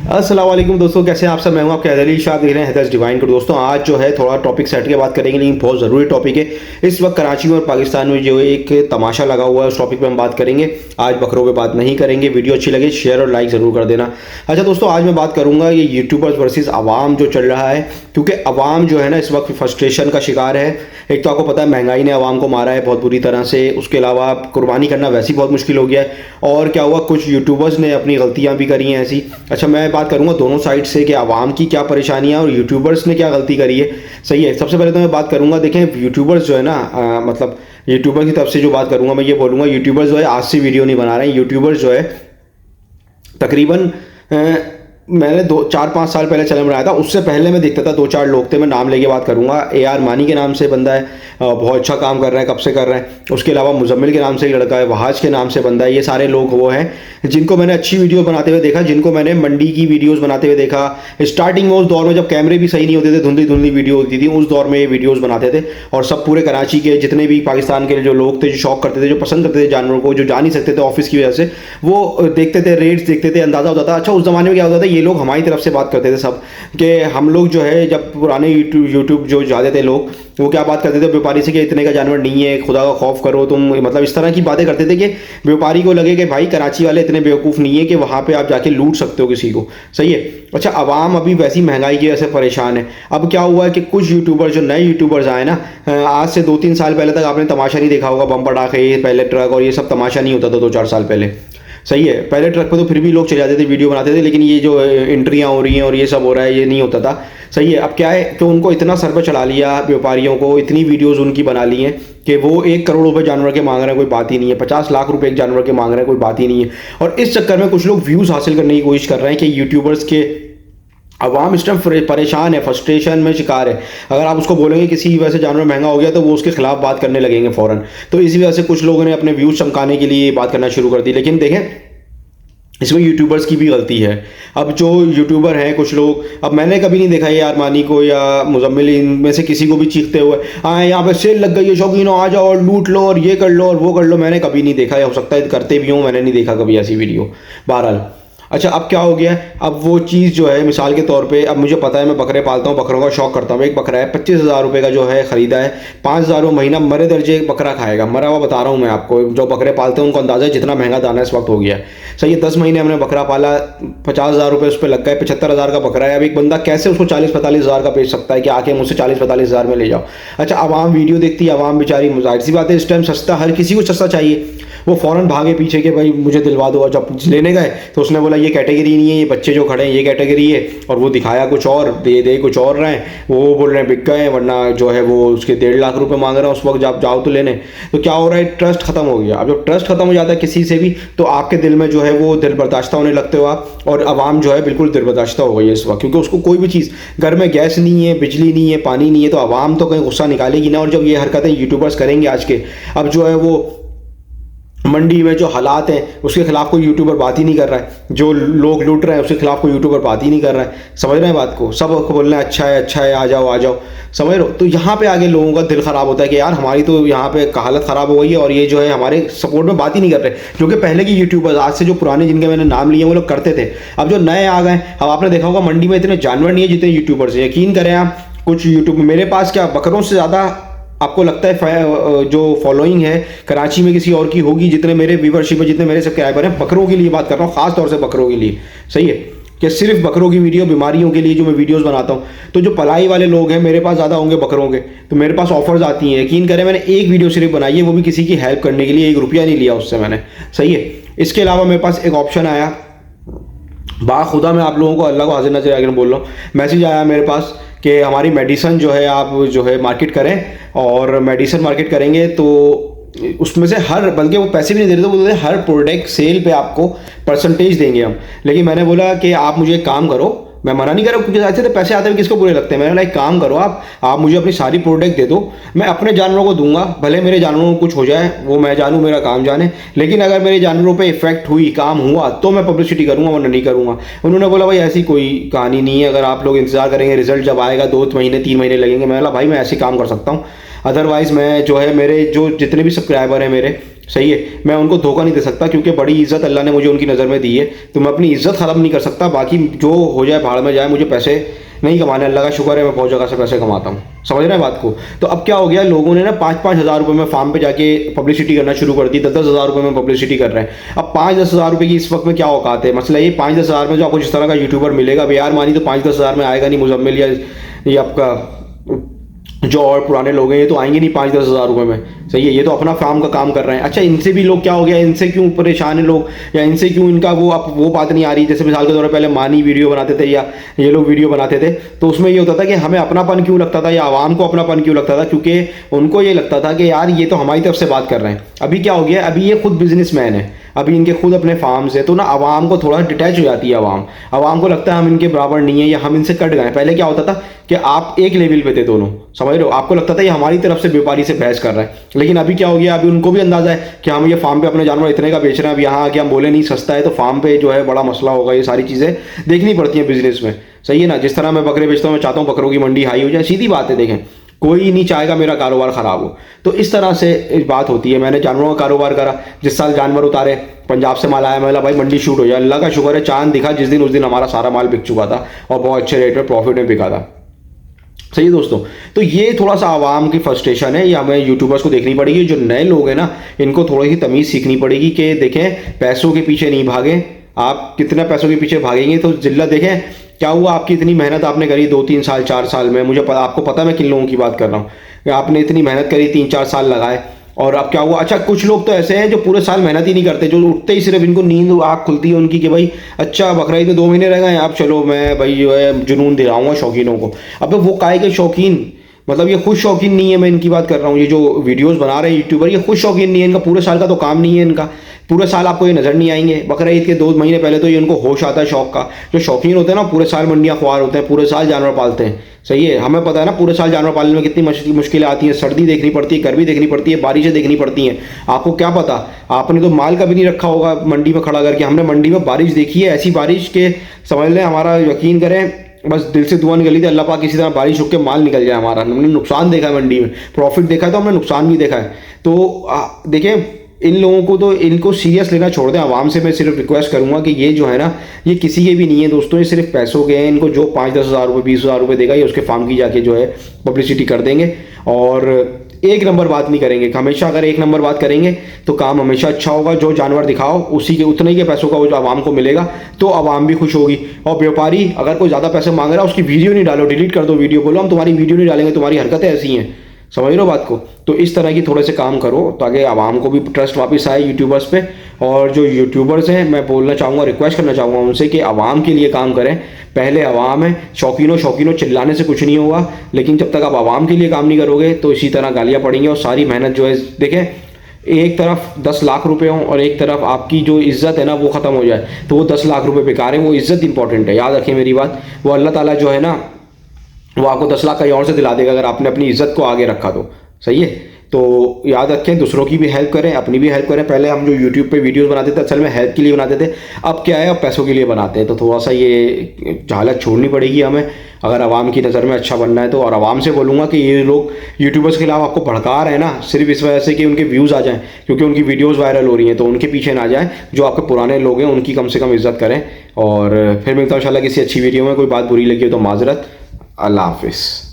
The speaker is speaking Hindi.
अस्सलाम वालेकुम दोस्तों, कैसे हैं आप सब। मैं हूं आपके हैदर अली शाह, देख रहे हैं हैदर्स डिवाइन को। दोस्तों आज जो है थोड़ा टॉपिक सेट के बात करेंगे, लेकिन बहुत ज़रूरी टॉपिक है। इस वक्त कराची में और पाकिस्तान में जो एक तमाशा लगा हुआ है, उस टॉपिक पे हम बात करेंगे। आज बकरों पे बात नहीं करेंगे। वीडियो अच्छी लगे शेयर और लाइक ज़रूर कर देना। अच्छा दोस्तों, आज मैं बात करूँगा ये यूट्यूबर्स वर्सेस अवाम जो चल रहा है, क्योंकि अवाम जो है ना इस वक्त फ्रस्ट्रेशन का शिकार है। एक तो आपको पता है महंगाई ने अवाम को मारा है बहुत बुरी तरह से, उसके अलावा कुर्बानी करना वैसे ही बहुत मुश्किल हो गया है। और क्या हुआ, कुछ यूट्यूबर्स ने अपनी गलतियाँ भी करी हैं ऐसी। अच्छा, मैं बात करूँगा दोनों साइड से कि आवाम की क्या परेशानियां और यूट्यूबर्स ने क्या गलती करी है। सही है, सबसे पहले तो मैं बात करूंगा, देखें यूट्यूबर्स जो है ना मतलब यूट्यूबर की तरफ से जो बात करूंगा मैं ये बोलूंगा, यूट्यूबर्स जो है आज से वीडियो नहीं बना रहे हैं। यूट्यूबर्स जो है तकरीबन मैंने 4-5 साल पहले चैनल बनाया था, उससे पहले मैं देखता था 2-4 लोग थे। मैं नाम लेके बात करूंगा, AR मानी के नाम से बंदा है, बहुत अच्छा काम कर रहा है, कब से कर रहा है। उसके अलावा मुजम्मिल के नाम से एक लड़का है, वहाज के नाम से बंदा है। ये सारे लोग वो हैं जिनको मैंने अच्छी वीडियो बनाते हुए देखा, जिनको मैंने मंडी की वीडियोस बनाते हुए देखा। स्टार्टिंग में उस दौर में जब कैमरे भी सही नहीं होते थे, धुंधली धुंधली वीडियो होती थी, उस दौर में ये वीडियोस बनाते थे। और सब पूरे कराची के जितने भी पाकिस्तान के जो लोग थे, जो शौक करते थे, जो पसंद करते थे जानवरों को, जो जा नहीं सकते थे ऑफिस की वजह से, वो देखते थे, रेट्स देखते थे, अंदाजा होता था। अच्छा, उस जमाने में क्या होता था, ये लोग हमारी तरफ से बात करते थे सब, कि हम लोग जो है जब पुराने यूट्यूब जो जाते थे लोग, वो क्या बात करते थे व्यापारी से कि इतने का जानवर नहीं है, खुदा का खौफ करो तुम, मतलब इस तरह की बातें करते थे कि व्यापारी को लगे कि भाई कराची वाले इतने बेवकूफ़ नहीं है कि वहाँ पे आप जाके लूट सकते हो किसी को। सही है। अच्छा, आवाम अभी वैसी महंगाई की वजह से परेशान है। अब क्या हुआ है कि कुछ यूट्यूबर जो नए यूट्यूबर्स आए ना, आज से 2-3 साल पहले तक आपने तमाशा नहीं देखा होगा, बम पटाखे, पहले ट्रक और ये सब तमाशा नहीं होता था 2-4 साल पहले। सही है, पहले ट्रक पे तो फिर भी लोग चले जाते थे, वीडियो बनाते थे, लेकिन ये जो एंट्रियाँ हो रही हैं और ये सब हो रहा है, ये नहीं होता था। सही है। अब क्या है कि उनको इतना सर पर चढ़ा लिया व्यापारियों को, इतनी वीडियोस उनकी बना ली हैं कि वो 1 करोड़ रुपए जानवर के मांग रहे हैं, कोई बात ही नहीं है। 50 लाख रुपए एक जानवर के मांग रहे हैं, कोई बात ही नहीं है। और इस चक्कर में कुछ लोग व्यूज़ हासिल करने की कोशिश कर रहे हैं कि यूट्यूबर्स के अवाम इस टाइम परेशान है, फ्रस्ट्रेशन में शिकार है। अगर आप उसको बोलेंगे किसी वजह से जानवर महंगा हो गया, तो वो उसके खिलाफ बात करने लगेंगे फ़ौरन। तो इसी वजह से कुछ लोगों ने अपने व्यूज़ चमकाने के लिए बात करना शुरू कर दी। लेकिन देखें, इसमें यूट्यूबर्स की भी गलती है। अब जो यूट्यूबर हैं कुछ लोग, अब मैंने कभी नहीं देखा ये AR मानी को या मुजम्मिल इनमें से किसी को भी चीखते हुए, हाँ यहाँ पे सेल लग गई है शौकीनों, आ जाओ और लूट लो और ये कर लो और वो कर लो। मैंने कभी नहीं देखा, हो सकता है करते भी हूँ, मैंने नहीं देखा कभी ऐसी वीडियो। बहरहाल, अच्छा अब क्या हो गया है, अब वो चीज़ जो है मिसाल के तौर पे, अब मुझे पता है मैं बकरे पालता हूँ, बकरों का शौक करता हूँ। एक बकरा है 25,000 रुपये का जो है ख़रीदा है, 5,000 रुपये महीना मरे दर्जे एक बकरा खाएगा। मरा हुआ बता रहा हूँ मैं आपको, जो बकरे पालते हैं उनको अंदाज़ा है जितना महंगा दाना इस वक्त हो गया है। सही है, 10 महीने हमने बकरा पाला, 50,000 रुपये उस पर लग गए, 75,000 का बकरा है। अब एक बंदा कैसे उसको 40-45 हज़ार का बेच सकता है कि आके मुझसे 40-45 हज़ार में ले जाओ। अच्छा, आवाम वीडियो देखती है, आवाम बेचारी, जाहिर सी बात है इस टाइम सस्ता, हर किसी को सस्ता चाहिए, वो फ़ौरन भागे पीछे के भाई मुझे दिलवा दो। और जब लेने गए तो उसने बोला ये कैटेगरी नहीं है, ये बच्चे जो खड़े हैं ये कैटेगरी है, और वो दिखाया कुछ और, दे कुछ और रहे हैं। वो बोल रहे हैं बिक गए, वरना जो है वो उसके 1.5 लाख रुपए मांग रहे हैं उस वक्त जब जाओ तो लेने। तो क्या हो रहा है, ट्रस्ट खत्म हो गया। अब जब ट्रस्ट खत्म हो जाता है किसी से भी, तो आपके दिल में जो है वो दिल बर्दाश्ता होने लगते हो आप, और आवाम जो है बिल्कुल दिल बर्दाश्ता हो गई है इस वक्त, क्योंकि उसको कोई भी चीज़, घर में गैस नहीं है, बिजली नहीं है, पानी नहीं है, तो आवाम तो कहीं गुस्सा निकालेगी ना। और जब ये हरकतें यूट्यूबर्स करेंगे आज के, अब जो है वो मंडी में जो हालात हैं उसके खिलाफ कोई यूट्यूबर बात ही नहीं कर रहा है, जो लोग लूट रहे हैं उसके खिलाफ कोई यूट्यूबर बात ही नहीं कर रहा है। समझ रहे हैं बात को, सब बोल रहे हैं अच्छा है, आ जाओ आ जाओ, समझ रहे हो। तो यहाँ पे आगे लोगों का दिल ख़राब होता है कि यार हमारी तो यहाँ पे हालत ख़राब हो गई है, और ये जो है हमारे सपोर्ट में बात ही नहीं कर रहे। जो कि पहले के यूट्यूबर्स, आज से जो पुराने जिनके मैंने नाम लिए वो लोग करते थे, अब जो नए आ गए। अब आपने देखा होगा मंडी में इतने जानवर नहीं है जितने यूट्यूबर्स हैं। यकीन करें आप, कुछ यूट्यूब, मेरे पास क्या बकरों से ज़्यादा आपको लगता है जो फॉलोइंग है कराची में किसी और की होगी, जितने मेरे व्यूवरशिप है, जितने मेरे सब्सक्राइबर हैं। बकरों के लिए बात कर रहा हूँ, खास तौर से बकरों के लिए। सही है कि सिर्फ बकरों की वीडियो, बीमारियों के लिए जो मैं वीडियोस बनाता हूँ, तो जो पलाई वाले लोग हैं मेरे पास ज़्यादा होंगे बकरों के, तो मेरे पास ऑफर्स आती हैं। यकीन करें, मैंने एक वीडियो सिर्फ बनाई है, वो भी किसी की हेल्प करने के लिए, 1 रुपया नहीं लिया उससे मैंने। सही है। इसके अलावा मेरे पास एक ऑप्शन आया, बाखुदा मैं आप लोगों को अल्लाह को हाजिर नजर आकर बोल रहा हूँ, मैसेज आया मेरे पास कि हमारी मेडिसन जो है आप जो है मार्केट करें, और मेडिसन मार्केट करेंगे तो उसमें से हर, बल्कि वो पैसे भी नहीं दे रहे थे, वो बोलते हर प्रोडक्ट सेल पे आपको परसेंटेज देंगे हम। लेकिन मैंने बोला कि आप मुझे एक काम करो, मैं मना नहीं कर रहा हूँ, क्योंकि ऐसे तो पैसे आते हुए किसको बुरे लगते हैं। मैंने बोला एक काम करो, आप मुझे अपनी सारी प्रोडक्ट दे दो, मैं अपने जानवरों को दूंगा, भले मेरे जानवरों को कुछ हो जाए वो मैं जानूँ, मेरा काम जाने, लेकिन अगर मेरे जानवरों पे इफेक्ट हुई, काम हुआ, तो मैं पब्लिसिटी करूँगा, वरना नहीं करूँगा। उन्होंने बोला भाई ऐसी कोई कहानी नहीं है, अगर आप लोग इंतजार करेंगे रिजल्ट जब आएगा 2 महीने 3 महीने लगेंगे। मैंने बोला भाई मैं ऐसे काम कर सकता हूँ, अदरवाइज़ मैं जो है मेरे जो जितने भी सब्सक्राइबर हैं मेरे, सही है, मैं उनको धोखा नहीं दे सकता क्योंकि बड़ी इज्जत अल्लाह ने मुझे उनकी नज़र में दी है, तो मैं अपनी इज्जत ख़त्म नहीं कर सकता। बाकी जो हो जाए भाड़ में जाए, मुझे पैसे नहीं कमाने, अल्लाह का शुक्र है मैं बहुत जगह से पैसे कमाता हूँ। समझ रहे हैं बात को। तो अब क्या हो गया, लोगों ने ना 5-5 हज़ार रुपये में फार्म पे जाके पब्लिसिटी करना शुरू कर दी, 10-10 हज़ार रुपये में पब्लिसिटी कर रहे हैं। अब 5-10 हज़ार रुपये की इस वक्त में क्या औकात है, मसला ये 5-10 हज़ार में जो आपको जिस तरह का यूट्यूबर मिलेगा, बेयार मानी तो 5-10 हज़ार में आएगा नहीं। मुजम्मिल या ये आपका जो और पुराने लोग हैं ये तो आएंगे नहीं 5-10 हज़ार रुपये में। सही है, ये तो अपना फार्म का काम कर रहे हैं। अच्छा, इनसे भी लोग क्या हो गया, इनसे क्यों परेशान है लोग, या इनसे क्यों इनका वो अब वो बात नहीं आ रही। जैसे मिसाल के तौर पर पहले मानी वीडियो बनाते थे या ये लोग वीडियो बनाते थे, तो उसमें ये होता था कि हमें अपनापन क्यों लगता था या आवाम को अपनापन क्यों लगता था, क्योंकि उनको ये लगता था कि यार ये तो हमारी तरफ से बात कर रहे हैं। अभी क्या हो गया, अभी ये खुद बिजनेसमैन है, अभी इनके खुद अपने फार्म्स है, तो ना आवाम को थोड़ा डिटैच हो जाती है। आवाम को लगता है हम इनके बराबर नहीं है या हम इनसे कट गए। पहले क्या होता था कि आप एक लेवल पे थे दोनों, समझ रहे हो, आपको लगता था ये हमारी तरफ से व्यापारी से बहस कर रहा है। लेकिन अभी क्या हो गया, अभी उनको भी अंदाजा है कि हम ये फार्म पे अपने जानवर इतने का बेच रहे हैं, अब यहाँ आके हम बोले नहीं सस्ता है तो फार्म पे जो है बड़ा मसला होगा। ये सारी चीज़ें देखनी पड़ती हैं बिजनेस में। सही है ना, जिस तरह मैं बकरे बेचता हूँ, मैं चाहता हूँ बकरों की मंडी हाई हो जाए, सीधी बात है। देखें, कोई नहीं चाहेगा मेरा कारोबार खराब हो, तो इस तरह से बात होती है। मैंने जानवरों का कारोबार करा, जिस साल जानवर उतारे, पंजाब से माल आया, मैं बोला भाई मंडी शूट हो जाए। अल्लाह का शुक्र है चांद दिखा जिस दिन, उस दिन हमारा सारा माल बिक चुका था और बहुत अच्छे रेट में प्रॉफिट में बिका था। सही है दोस्तों, तो ये थोड़ा सा आवाम की फ्रस्ट्रेशन है, ये हमें यूट्यूबर्स को देखनी पड़ेगी। जो नए लोग हैं ना, इनको थोड़ी सी तमीज़ सीखनी पड़ेगी कि देखें पैसों के पीछे नहीं भागें। आप कितना पैसों के पीछे भागेंगे तो जिल्लत, देखें क्या हुआ, आपकी इतनी मेहनत आपने करी 2-3 साल 4 साल में, मुझे पता, आपको पता मैं किन लोगों की बात कर रहा हूँ। आपने इतनी मेहनत करी, 3-4 साल लगाए, और अब क्या हुआ। अच्छा, कुछ लोग तो ऐसे हैं जो पूरे साल मेहनत ही नहीं करते, जो उठते ही सिर्फ इनको नींद आँख खुलती है उनकी कि भाई अच्छा बकरा ईद में 2 महीने रह गए, अब चलो मैं भाई जो है जुनून दिलाऊंगा शौकीनों को। अब वो काय के शौकीन, मतलब ये खुद शौकीन नहीं है, मैं इनकी बात कर रहा हूँ। ये जो वीडियोस बना रहे हैं यूट्यूबर, ये खुद शौकीन नहीं है, इनका पूरे साल का तो काम नहीं है इनका। पूरे साल आपको ये नज़र नहीं आएंगे। बकरा ईद के 2 महीने पहले तो ये उनको होश आता है शौक का। जो शौकीन होते हैं ना, पूरे साल मंडियाँ ख्वार होते हैं, पूरे साल जानवर पालते हैं। सही है, हमें पता है ना पूरे साल जानवर पालने में कितनी मुश्किलें आती हैं। सर्दी देखनी पड़ती है, गर्मी देखनी पड़ती है, बारिशें देखनी पड़ती हैं। आपको क्या पता, आपने तो माल कभी नहीं रखा होगा मंडी में खड़ा करके। हमने मंडी में बारिश देखी है, ऐसी बारिश के समझ लें, हमारा यकीन करें, बस दिल से दुआ निकली थी अल्लाह पाक किसी तरह बारिश रुक के माल निकल जाए हमारा। हमने नुकसान देखा है मंडी में, प्रॉफिट देखा है तो हमने नुकसान भी देखा है। तो देखिए, इन लोगों को तो इनको सीरियस लेना छोड़ दें। आवाम से मैं सिर्फ रिक्वेस्ट करूंगा कि ये जो है ना, ये किसी के भी नहीं है दोस्तों, ये सिर्फ पैसों के हैं। इनको जो 5-10 हज़ार रुपये 20 हज़ार रुपये देगा, ये उसके फार्म की जाके जो है पब्लिसिटी कर देंगे और एक नंबर बात नहीं करेंगे। हमेशा अगर एक नंबर बात करेंगे तो काम हमेशा अच्छा होगा। जो जानवर दिखाओ उसी के उतने ही के पैसों का वो जो आवाम को मिलेगा, तो आवाम भी खुश होगी। और व्यापारी अगर कोई ज़्यादा पैसे मांग रहा है, उसकी वीडियो नहीं डालो, डिलीट कर दो वीडियो, बोलो हम तुम्हारी वीडियो नहीं डालेंगे, तुम्हारी हरकतें ऐसी हैं। समझ रहे हो बात को। तो इस तरह की थोड़े से काम करो ताकि आवाम को भी ट्रस्ट वापस आए यूट्यूबर्स पे। और जो यूट्यूबर्स हैं, मैं बोलना चाहूँगा, रिक्वेस्ट करना चाहूँगा उनसे कि आवाम के लिए काम करें। पहले आवाम है, शौकीनों चिल्लाने से कुछ नहीं होगा, लेकिन जब तक आप आवाम के लिए काम नहीं करोगे तो इसी तरह गालियाँ पड़ेंगी। और सारी मेहनत जो है, देखें, एक तरफ 10 लाख रुपए हों और एक तरफ आपकी जो इज्जत है ना वो ख़त्म हो जाए, तो वो 10 लाख रुपए बेकार है। वो इज्जत इंपॉर्टेंट है, याद रखिए मेरी बात। वो अल्लाह ताला जो है ना, वो आपको 10 लाख कहीं और से दिला देगा अगर आपने अपनी इज्जत को आगे रखा तो। सही है, तो याद रखें, दूसरों की भी हेल्प करें, अपनी भी हेल्प करें। पहले हम जो यूट्यूब पे वीडियोस बनाते थे असल में हेल्प के लिए बनाते थे, अब क्या है, अब पैसों के लिए बनाते हैं। तो थोड़ा सा ये जहालत छोड़नी पड़ेगी हमें अगर आवाम की नज़र में अच्छा बनना है तो। और आवाम से बोलूँगा कि ये लोग यूट्यूबर्स के खिलाफ आपको भड़का रहे हैं ना, सिर्फ इस वजह से कि उनके व्यूज़ आ जाएँ, क्योंकि उनकी वीडियोज़ वायरल हो रही हैं, तो उनके पीछे ना जाए। जो आपके पुराने लोग हैं उनकी कम से कम इज्जत करें। और फिर मिलता हूँ इंशाल्लाह किसी अच्छी वीडियो में। कोई बात बुरी लगी हो तो माजरत। अल्लाह हाफिज़।